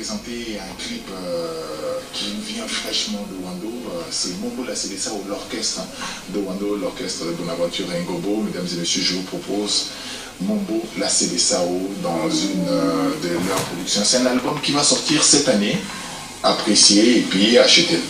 présenter un clip qui vient fraîchement de Wando. C'est Mombo La Célessa ou l'orchestre de Wando, l'orchestre de Bonaventure Ngobo. Mesdames et messieurs, je vous propose Mombo La Célessa dans une de leurs productions. C'est un album qui va sortir cette année. Appréciez et puis achetez-le.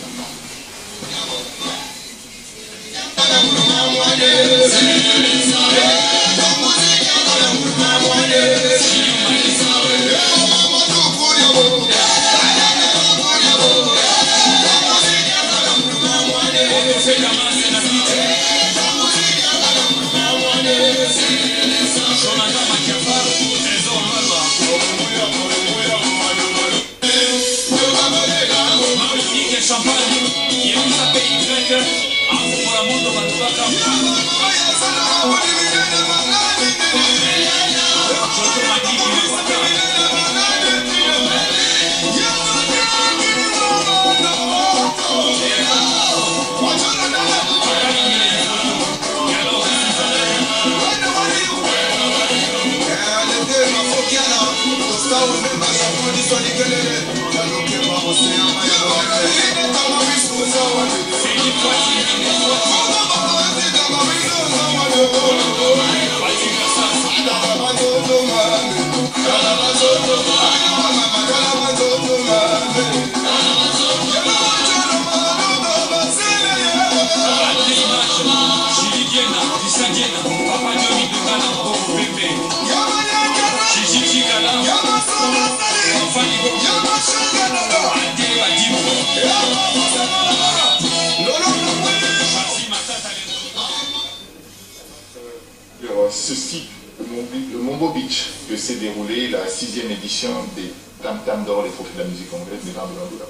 Ceci, le Mombo Beach, que s'est déroulé la 6e édition des Tam Tam d'Or, les trophées de la musique anglaise, des vins de l'Angola.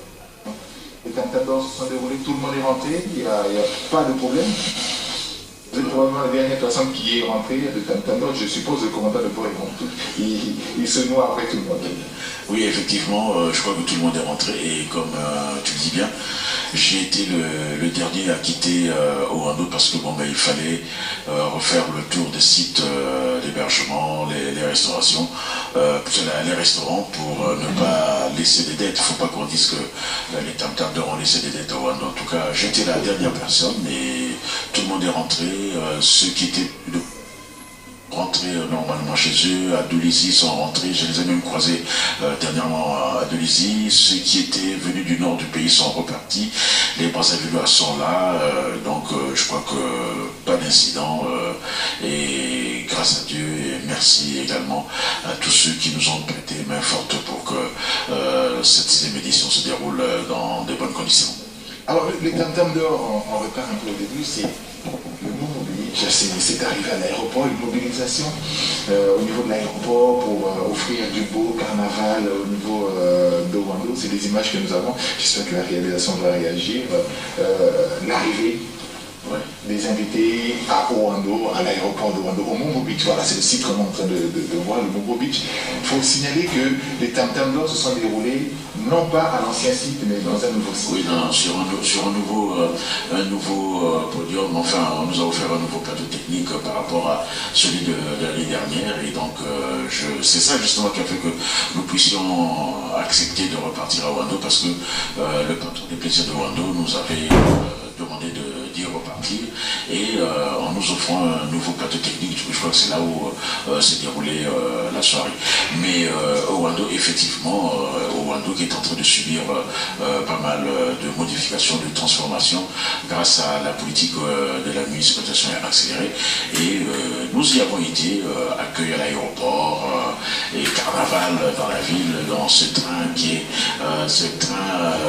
Les Tam Tam d'Or se sont déroulés, tout le monde est rentré, il n'y a pas de problème. Vous êtes probablement la dernière personne qui est rentrée de Tam Tam d'Or, je suppose le commandant de bord est rentré. Il se noie après tout le monde. Oui, effectivement, je crois que tout le monde est rentré et comme tu le dis bien, j'ai été le dernier à quitter Wando parce que bon, il fallait refaire le tour des sites d'hébergement, les restaurations, les restaurants pour ne pas laisser des dettes. Il ne faut pas qu'on dise que les Tam Tam d'Or ont laissé des dettes à Wando. En tout cas, j'étais la dernière personne et tout le monde est rentré. Ceux qui étaient rentrés normalement chez eux, à Dolisie sont rentrés, je les ai même croisés dernièrement à Dolisie. Ceux qui étaient venus du nord du pays sont repartis, les Brassavillois sont là, donc je crois que pas d'incident et grâce à Dieu et merci également à tous ceux qui nous ont prêté main forte pour que cette 6e édition se déroule dans de bonnes conditions. Alors les Tam Tam d'Or, on repart un peu au début, c'est le Mombo Beach, c'est arrivé à l'aéroport, une mobilisation au niveau de l'aéroport pour offrir du beau carnaval au niveau de Wando. C'est des images que nous avons, j'espère que la réalisation va réagir. L'arrivée des invités à Wando, à l'aéroport de Wando, au Mombo Beach. Voilà, c'est le site qu'on est en train de voir, le Mombo Beach. Il faut signaler que les Tam Tam d'Or se sont déroulés non pas à l'ancien site, mais dans un nouveau site. Oui, non, sur un nouveau podium. Enfin, on nous a offert un nouveau plateau technique par rapport à celui de l'année dernière. Et donc, c'est ça justement qui a fait que nous puissions accepter de repartir à Wando, parce que le patron des plaisirs de Wando nous avait demandé d'y repartir et en nous offrant un nouveau plateau technique. Je crois que c'est là où s'est déroulée la soirée. Mais au Wando, effectivement, au Wando qui est en train de subir pas mal de modifications, de transformations grâce à la politique de la municipalisation accélérée. Et nous y avons été, accueillis à l'aéroport et carnaval dans la ville, dans ce train qui est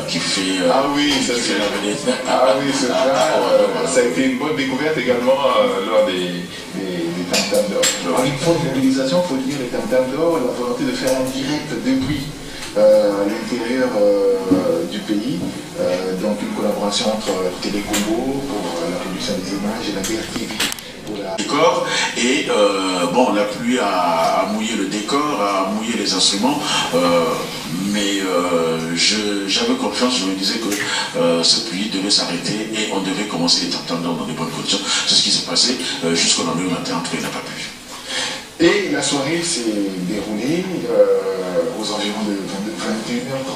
qui fait ah oui, ça fait la vedette. Ah oui, ce train, ça a été une bonne découverte également lors des Tam Tam d'Or. Alors, une forte mobilisation, il faut dire, les Tam Tam d'Or, la volonté de faire un direct depuis à l'intérieur du pays, donc une collaboration entre Télécombo pour la production des images et la BRTV pour la décor. Et bon, la pluie a mouillé le décor, a mouillé les instruments, mais j'avais confiance, je me disais que cette pluie devait s'arrêter et on devait commencer les Tam Tam d'Or dans de bonnes conditions. C'est ce qui s'est passé jusqu'au lendemain matin, en tout cas il n'a pas plu. Et la soirée s'est déroulée aux environs de 21h30.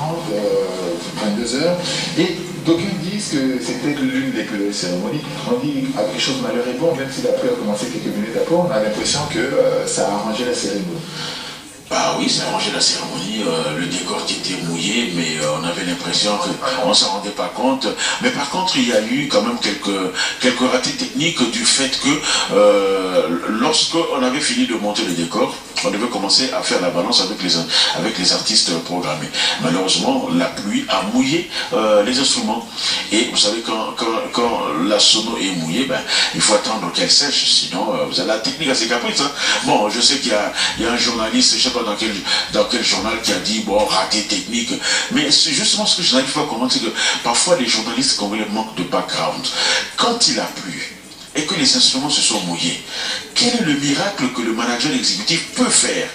2 heures. Et d'aucuns disent que c'était l'une des plus belles cérémonies. On dit à quelque chose malheur est bon, même si la pluie a commencé quelques minutes après, on a l'impression que ça a arrangé la cérémonie. Ah oui, ça a arrangé la cérémonie, le décor qui était mouillé, mais on avait l'impression qu'on ne s'en rendait pas compte. Mais par contre, il y a eu quand même quelques ratés techniques du fait que lorsqu'on avait fini de monter le décor, on devait commencer à faire la balance avec les artistes programmés. Malheureusement, la pluie a mouillé les instruments. Et vous savez, quand la sono est mouillée, ben, il faut attendre qu'elle sèche, sinon vous avez la technique assez caprice. Hein. Bon, je sais qu'il y a un journaliste, je ne sais pas dans quel journal qui a dit, bon, raté technique. Mais c'est justement ce que je n'arrive pas à comprendre, c'est que parfois les journalistes congolais manquent de background. Quand il a plu, et que les instruments se sont mouillés, quel est le miracle que le manager exécutif peut faire?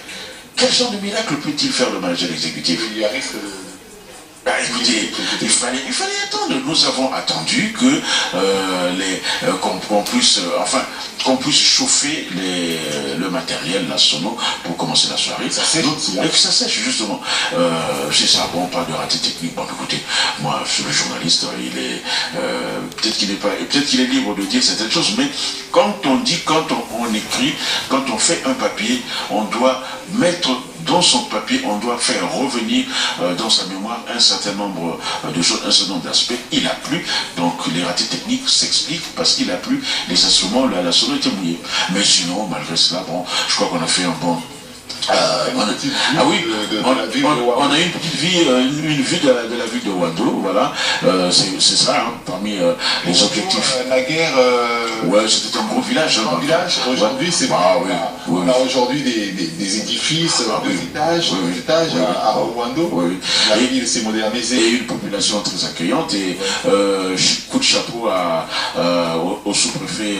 Quel genre de miracle peut-il faire le manager exécutif? Il y a risque de... Ben, écoutez, il fallait attendre. Nous avons attendu que qu'on puisse chauffer le matériel, la sono, pour commencer la soirée. Ça sèche aussi, hein. Et que ça sèche, justement. C'est ça, bon, pas de raté technique. Bon, écoutez, moi, je suis le journaliste, il est peut-être qu'il est libre de dire certaines choses, mais quand on dit, quand on écrit, quand on fait un papier, on doit mettre dans son papier, on doit faire revenir dans sa mémoire un certain nombre de choses, un certain nombre d'aspects. Il a plu, donc les ratés techniques s'expliquent parce qu'il a plu, les instruments, la sono était mouillée. Mais sinon, malgré cela, bon, je crois qu'on a fait un bon... on a eu une petite vue de la ville de Ouando, voilà, c'est ça, hein, parmi les objectifs. La guerre... Ouais, c'était un gros village. Un village, aujourd'hui, c'est... On a aujourd'hui des édifices, des étages à Ouando. La ville s'est modernisée. Et une population très accueillante, et coup de chapeau au sous-préfet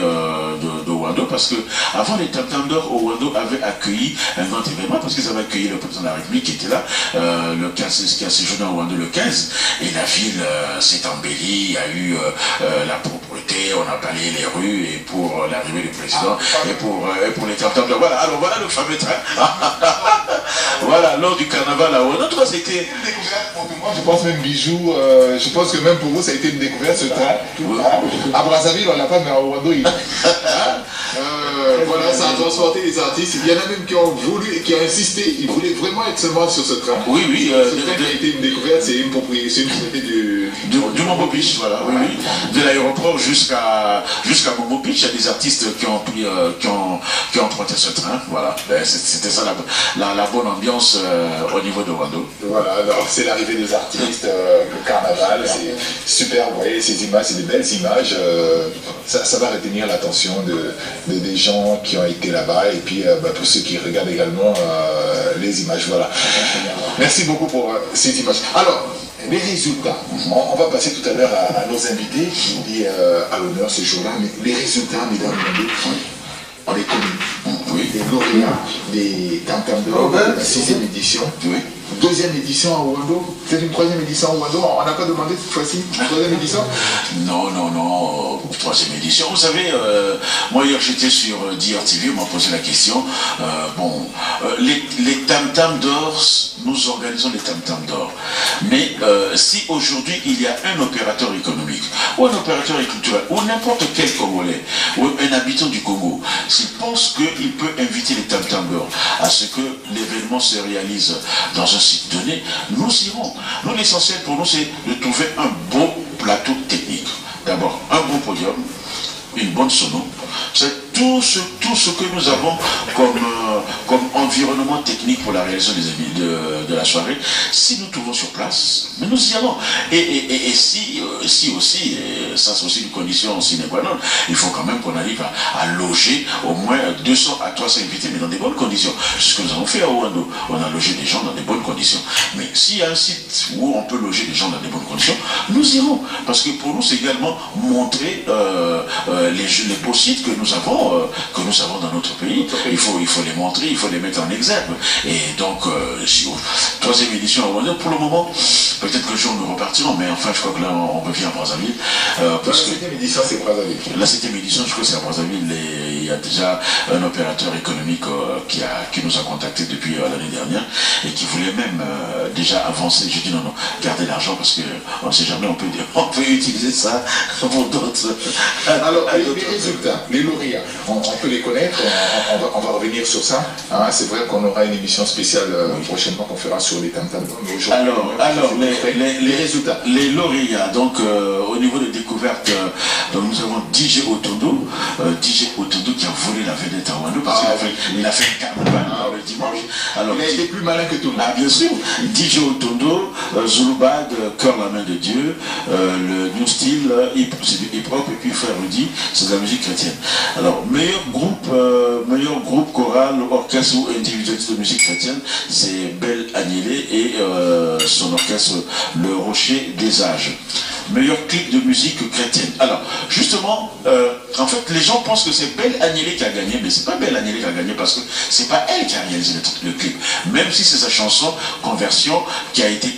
de Ouando, parce que avant les Tam-Tam d'Or, Ouando avait accueilli un grand événement, parce qu'ils avaient accueilli le président de la République qui était là, le 15, qui a séjourné à Ouando le 15, et la ville s'est embellie, il y a eu la propreté, on a balayé les rues, et pour l'arrivée du président, et pour les Tam-Tam d'Or. Voilà, alors voilà le fameux train. Voilà, lors du carnaval à Ouando, toi c'était... une découverte pour moi, je pense même Bijou, je pense que même pour vous ça a été une découverte ce train. À Brazzaville on l'a pas, mais à Ouando il... voilà, ça a transporté les artistes. Il y en a même qui ont voulu, qui ont insisté, ils voulaient vraiment être seulement sur ce train. Oui, oui. Ce train qui a été une découverte, c'est une propriété du Mombo Beach, voilà, oui, oui. De l'aéroport jusqu'à Mombo Beach, il y a des artistes qui ont emprunté ce train, voilà. C'était ça la bonne ambiance au niveau de Ouando. Voilà, alors c'est l'arrivée des artistes, le carnaval, c'est super, vous voyez, ces images, c'est des belles images, ça va retenir l'attention des gens qui ont été là-bas, et puis pour ceux qui regardent également les images, voilà. Merci beaucoup pour ces images. Alors, les résultats, on va passer tout à l'heure à nos invités qui dit à l'honneur ce jour-là, mais les résultats, mesdames et messieurs, on les connaît. Oui. Les lauréats des Tam-Tam d'Or, la 6e édition. Oui. 2e édition à Ouando. C'est une 3e édition à Ouando. On n'a pas demandé cette fois-ci une 3e édition? Non, 3e édition. Vous savez, moi hier j'étais sur DRTV, on m'a posé la question. Les Tam-Tam d'Or, nous organisons les Tam-Tam d'Or. Mais si aujourd'hui il y a un opérateur économique, ou un opérateur culturel, ou n'importe quel Congolais, ou un habitant du Congo, s'il pense qu'il peut inviter les Tam-Tam d'Or à ce que l'événement se réalise dans un site donné, nous irons. Nous, l'essentiel pour nous, c'est de trouver un bon plateau technique. D'abord, un bon podium, une bonne sono. C'est tout ce que nous avons comme environnement technique pour la réalisation de la soirée. Si nous trouvons sur place, nous y allons. Et si aussi, ça c'est aussi une condition sine qua non, il faut quand même qu'on arrive à loger au moins 200 à 300 invités, mais dans des bonnes conditions. C'est ce que nous avons fait à Ouando. On a logé des gens dans des bonnes conditions. Mais s'il y a un site où on peut loger des gens dans des bonnes conditions, nous irons. Parce que pour nous, c'est également montrer les beaux sites que nous avons dans notre pays. Il faut les montrer, il faut les mettre en exergue. Et donc, 3e édition à Ouando, pour le moment, peut-être que le jour nous repartirons, mais enfin je crois que là on revient à Brazzaville. La 7e édition c'est Brazzaville. La 7e édition, je crois que c'est à Brazzaville. Il y a déjà un opérateur économique qui nous a contacté depuis l'année dernière et qui voulait même déjà avancer. J'ai dit non, gardez l'argent parce qu'on ne sait jamais, on peut utiliser ça pour d'autres. Alors, les résultats, les lauréats, on peut les connaître, on va revenir sur ça. Hein, c'est vrai qu'on aura une émission spéciale prochainement qu'on fera sur les tam-tam. Alors les résultats. Les lauréats, donc au niveau des découvertes, donc nous avons DJ Otondo, DJ Otondo qui a volé la vedette à Ouando parce qu'il a fait un carnaval le dimanche. Alors, il a été plus malin que tout le monde. Ah, bien sûr, DJ Otondo, Zulubad, Cœur la main de Dieu, le New Style, hip-hop et puis Frère Rudy, c'est de la musique chrétienne. Alors, meilleur groupe choral, orchestre ou individualiste de musique chrétienne, c'est Belle Agnelé et son orchestre Le Rocher des Âges. Meilleur clip de musique chrétienne. Alors, justement, en fait, les gens pensent que c'est Belle Agnelé qui a gagné, mais c'est pas Belle Agnelé qui a gagné parce que c'est pas elle qui a réalisé le clip. Même si c'est sa chanson Conversion qui a été